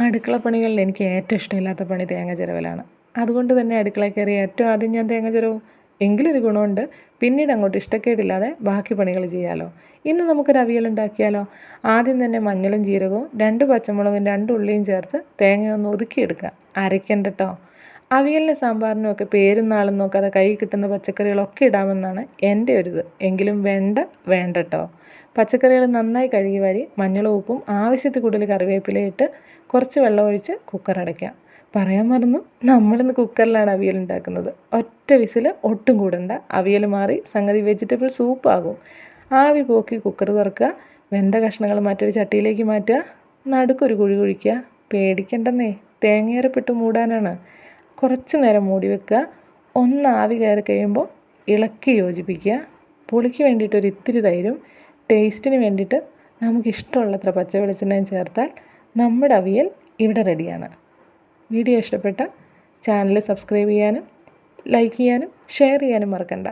അടുക്കളപ്പണികളിൽ എനിക്ക് ഏറ്റവും ഇഷ്ടമില്ലാത്ത പണി തേങ്ങ ചിരവലാണ്. അതുകൊണ്ട് തന്നെ അടുക്കളയിൽ കയറി ഏറ്റവും ആദ്യം ഞാൻ തേങ്ങ ചിരവും. എങ്കിലൊരു ഗുണമുണ്ട്, പിന്നീട് അങ്ങോട്ട് ഇഷ്ടക്കേടില്ലാതെ ബാക്കി പണികൾ ചെയ്യാമല്ലോ. ഇന്ന് നമുക്കൊരു അവിയൽ ഉണ്ടാക്കിയാലോ? ആദ്യം തന്നെ മഞ്ഞളും ജീരകവും 2 പച്ചമുളകും 2 ഉള്ളിയും ചേർത്ത് തേങ്ങയൊന്ന് ഒതുക്കിയെടുക്കുക. അരയ്ക്കണ്ട കേട്ടോ. അവിയലിനും സാമ്പാറിനും ഒക്കെ പേരും നാളും നോക്കാതെ കയ്യിൽ കിട്ടുന്ന പച്ചക്കറികളൊക്കെ ഇടാമെന്നാണ് എൻ്റെ ഒരിത്. എങ്കിലും വേണ്ട കേട്ടോ. പച്ചക്കറികൾ നന്നായി കഴുകി വാരി മഞ്ഞളും ഉപ്പും ആവശ്യത്തിൽ കൂടുതൽ കറിവേപ്പിലയിട്ട് കുറച്ച് വെള്ളമൊഴിച്ച് കുക്കർ അടയ്ക്കാം. പറയാൻ മറന്നു, നമ്മളിന്ന് കുക്കറിലാണ് അവിയൽ ഉണ്ടാക്കുന്നത്. ഒറ്റ വിസിൽ ഒട്ടും കൂടണ്ട. അവിയൽ മാറി സംഗതി വെജിറ്റബിൾ സൂപ്പാകും. ആവി പോക്കി കുക്കർ തുറക്കുക. വെന്ത കഷ്ണങ്ങൾ മറ്റൊരു ചട്ടിയിലേക്ക് മാറ്റുക. നടുക്കൊരു കുഴി കുഴിക്കുക. പേടിക്കണ്ടെന്നേ, തേങ്ങയേറെപ്പെട്ട് മൂടാനാണ്. കുറച്ച് നേരം മൂടി വെക്കുക. ഒന്ന് ആവി കയറി കഴിയുമ്പോൾ ഇളക്കി യോജിപ്പിക്കുക. പുളിക്ക് വേണ്ടിയിട്ട് ഒരു ഇത്തിരി തൈരും ടേസ്റ്റിന് വേണ്ടിയിട്ട് നമുക്കിഷ്ടമുള്ളത്ര പച്ച വെളിച്ചെണ്ണയും ചേർത്താൽ നമ്മുടെ അവിയൽ ഇവിടെ റെഡിയാണ്. വീഡിയോ ഇഷ്ടപ്പെട്ട ചാനൽ സബ്സ്ക്രൈബ് ചെയ്യാനും ലൈക്ക് ചെയ്യാനും ഷെയർ ചെയ്യാനും മറക്കണ്ട.